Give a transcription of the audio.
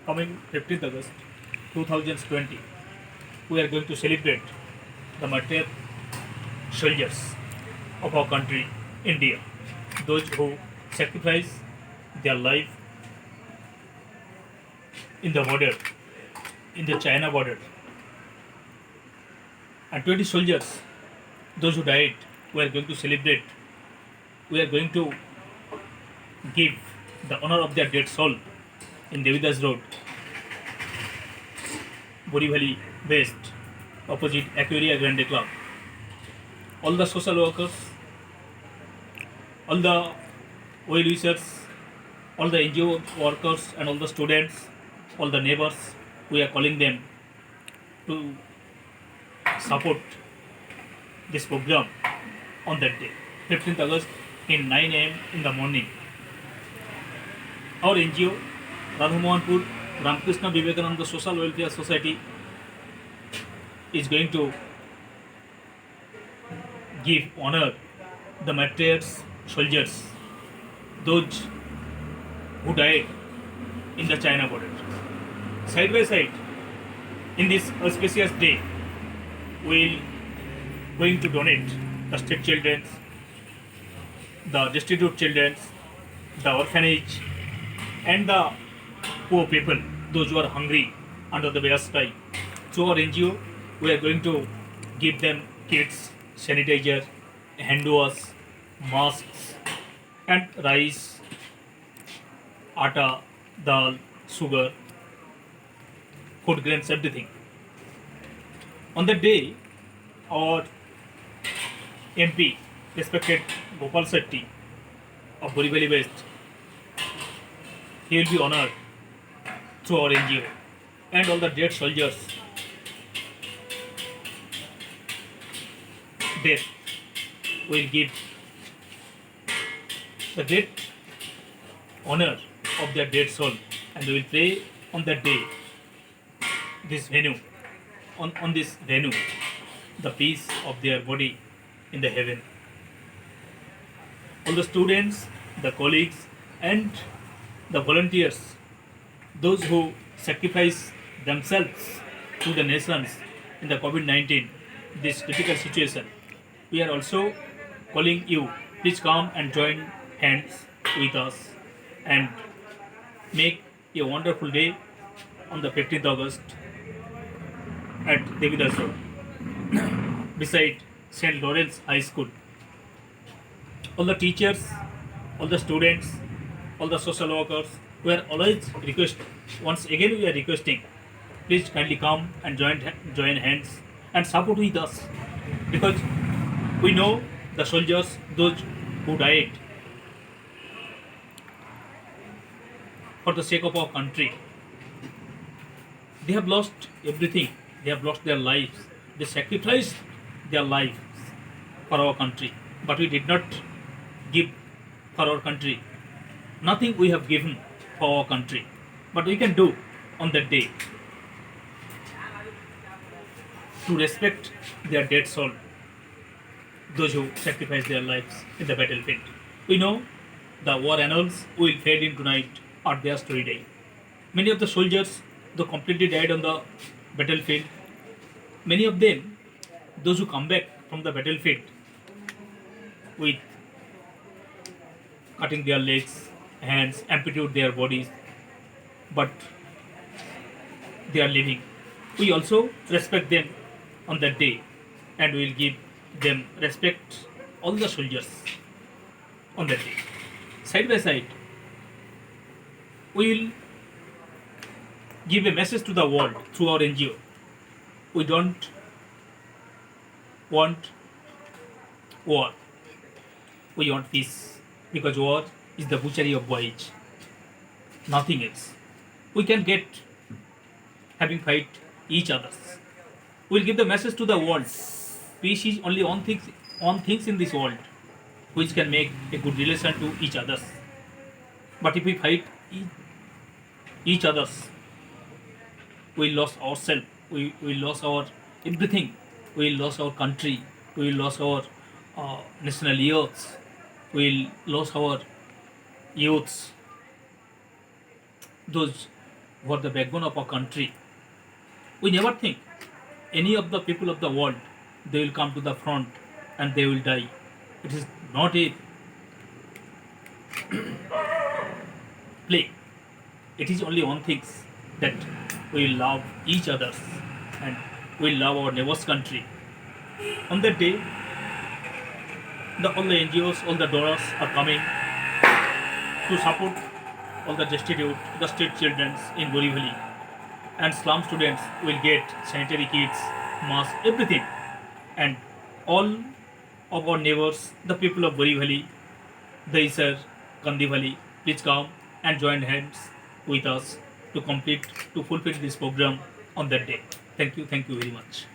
Coming 15th August 2020, we are going to celebrate the martyr soldiers of our country, India, those who sacrifice their life in the border, in the China border, and 20 soldiers, those who died, we are going to celebrate. We are going to give the honor of their dead soul in Devidas Road, Borivali West, opposite Aquaria Grande Club. All the social workers, all the well wishers, all the NGO workers, and all the students, all the neighbors, we are calling them to support this program on that day, 15th August, in 9 a.m. in the morning. Our NGO, Radhamohanpur Ramakrishna Vivekananda Social Welfare Society, is going to give honor the martyrs soldiers, those who died in the China border. Side by side, in this auspicious day, we will going to donate the street children, the destitute children, the orphanage, and the poor people, those who are hungry under the bare sky. So our NGO, we are going to give them kits, sanitizer, hand wash, masks, and rice, atta, dal, sugar, food grains, everything. On that day, our MP, respected Gopal Shetty of Borivali West, he will be honored through our NGO, and all the dead soldiers, death will give the great honor of their dead soul, and we will pray on that day, this venue, on this venue, the peace of their body in the heaven. All the students, the colleagues, and the volunteers, those who sacrifice themselves to the nations in the COVID-19, this critical situation, we are also calling you, please come and join hands with us and make a wonderful day on the 15th August at Devidas Road, beside St. Lawrence High School. All the teachers, all the students, all the social workers, we are always once again we are requesting, please kindly come and join hands and support with us, because we know the soldiers, those who died for the sake of our country, they have lost everything. They have lost their lives. They sacrificed their lives for our country. But we did not give for our country. Nothing we have given for our country. But we can do on that day to respect their dead soul, those who sacrificed their lives in the battlefield. We know the war annals will fade in tonight at their story day. Many of the soldiers, though completely died on the battlefield, many of them, those who come back from the battlefield with cutting their legs, hands, amputate their bodies, but they are living. We also respect them on that day, and we will give them respect, all the soldiers on that day. Side by side, we will give a message to the world through our NGO. We don't want war. We want peace, because war is the butchery of boys. Nothing else. We can get having fight each others. We'll give the message to the world. Peace is only on things in this world which can make a good relation to each others. But if we fight each others, we lost ourselves, we lost our everything, we lost our country, we lost our national youths, we lost our youths, those who are the backbone of our country. We never think any of the people of the world they will come to the front and they will die. It is not a play. It is only one thing that we love each other and we love our neighbor's country. On that day, all the NGOs, all the donors are coming to support all the destitute, the street children in Borivali. And slum students will get sanitary kits, masks, everything. And all of our neighbors, the people of Borivali, Daisar, Kandivali, please come and join hands with us to fulfill this program on that day. Thank you very much.